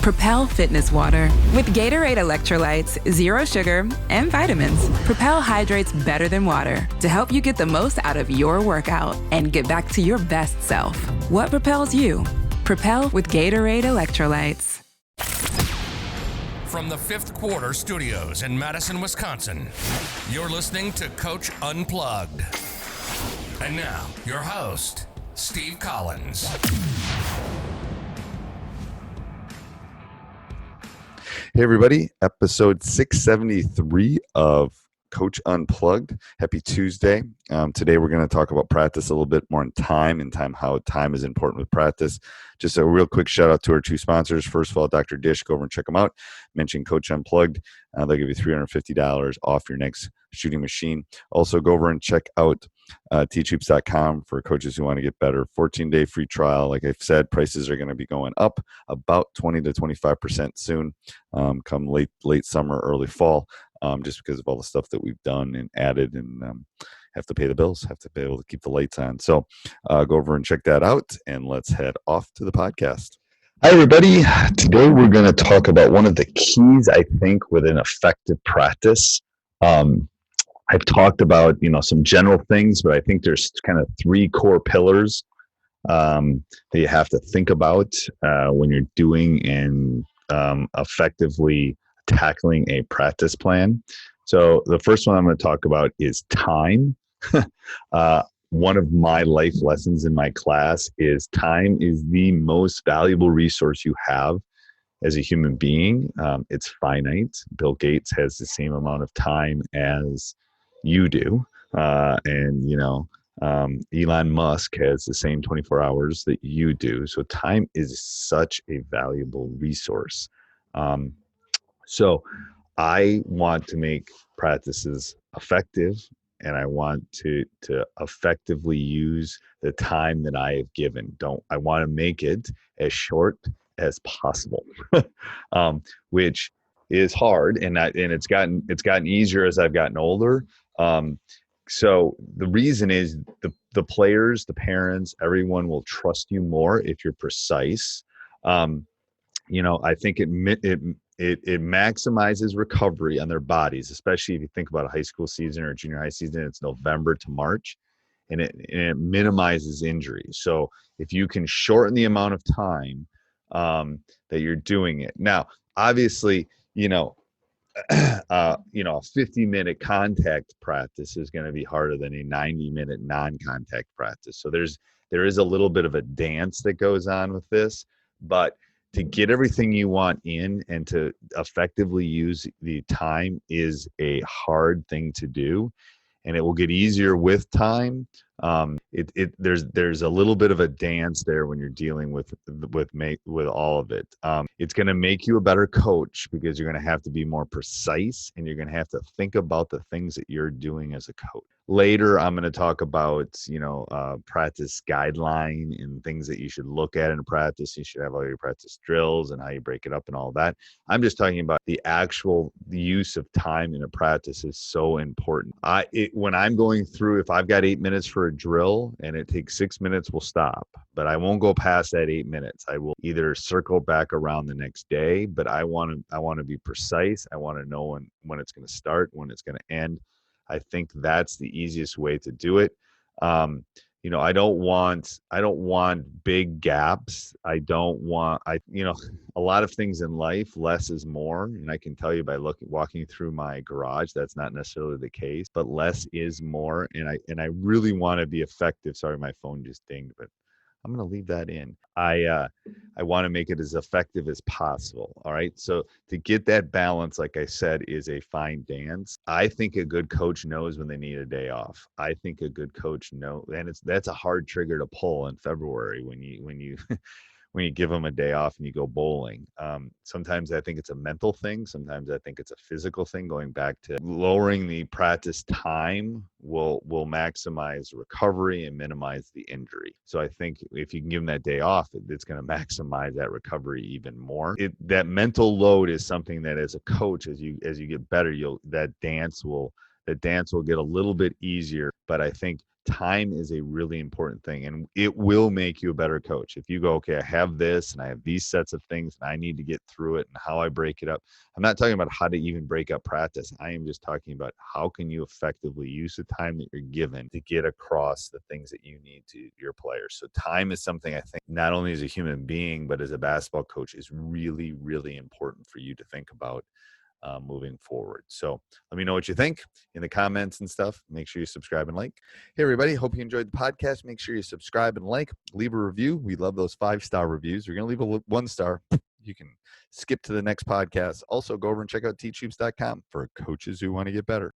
Propel Fitness Water. With Gatorade electrolytes, zero sugar, and vitamins, Propel hydrates better than water to help you get the most out of your workout and get back to your best self. What propels you? Propel with Gatorade electrolytes. From the Fifth Quarter Studios in Madison, Wisconsin, you're listening to Coach Unplugged. And now, your host, Steve Collins. Hey everybody, episode 673 of Coach Unplugged. Happy Tuesday. Today we're going to talk about practice a little bit more in time and how time is important with practice. Just a real quick shout out to our two sponsors. First of all, Dr. Dish, go over and check them out. Mention Coach Unplugged. They'll give you $350 off your next shooting machine. Also go over and check out teachhoops.com for coaches who want to get better. 14-day free trial. Like I've said, prices are going to be going up about 20 to 25% soon, come late summer, early fall, just because of all the stuff that we've done and added and have to pay the bills, have to be able to keep the lights on. So go over and check that out, and let's head off to the podcast. Hi, everybody. Today we're going to talk about one of the keys, I think, with an effective practice. I've talked about, some general things, but I think there's kind of three core pillars that you have to think about when you're doing and effectively tackling a practice plan. So the first one I'm going to talk about is time. One of my life lessons in my class is time is the most valuable resource you have as a human being. It's finite. Bill Gates has the same amount of time as you do. Elon Musk has the same 24 hours that you do. So time is such a valuable resource. So I want to make practices effective, and I want to effectively use the time that I have given. I want to make it as short as possible, which is hard, and it's gotten easier as I've gotten older. So the reason is the players, the parents, everyone will trust you more if you're precise. I think it maximizes recovery on their bodies, especially if you think about a high school season or a junior high season. It's November to March, and it minimizes injuries. So if you can shorten the amount of time that you're doing it. Now, obviously, a 50-minute contact practice is going to be harder than a 90-minute non-contact practice. So there is a little bit of a dance that goes on with this, but to get everything you want in and to effectively use the time is a hard thing to do, and it will get easier with time. There's a little bit of a dance there when you're dealing with all of it. It's going to make you a better coach because you're going to have to be more precise, and you're going to have to think about the things that you're doing as a coach. Later, I'm going to talk about, practice guideline and things that you should look at in practice. You should have all your practice drills and how you break it up and all that. I'm just talking about the use of time in a practice is so important. When I'm going through, if I've got 8 minutes for a drill and it takes 6 minutes, we'll stop. But I won't go past that 8 minutes. I will either circle back around the next day, but I want to be precise. I want to know when it's going to start, when it's going to end. I think that's the easiest way to do it. I don't want big gaps. A lot of things in life, less is more. And I can tell you by walking through my garage, that's not necessarily the case, but less is more. And I really want to be effective. Sorry, my phone just dinged, but I'm going to leave that in. I want to make it as effective as possible. All right. So to get that balance, like I said, is a fine dance. I think a good coach knows when they need a day off. I think a good coach knows, and that's a hard trigger to pull in February when you when you give them a day off and you go bowling. Sometimes I think it's a mental thing. Sometimes I think it's a physical thing. Going back to lowering the practice time will maximize recovery and minimize the injury. So I think if you can give them that day off, it's going to maximize that recovery even more. That mental load is something that as a coach, as you get better, that dance will get a little bit easier. But I think time is a really important thing, and it will make you a better coach. If you go, okay, I have this and I have these sets of things and I need to get through it and how I break it up. I'm not talking about how to even break up practice. I am just talking about how can you effectively use the time that you're given to get across the things that you need to your players. So time is something I think not only as a human being, but as a basketball coach is really, really important for you to think about moving forward. So let me know what you think in the comments and stuff. Make sure you subscribe and like. Hey, everybody. Hope you enjoyed the podcast. Make sure you subscribe and like. Leave a review. We love those 5-star reviews. You're going to leave a 1-star. You can skip to the next podcast. Also, go over and check out teachhoops.com for coaches who want to get better.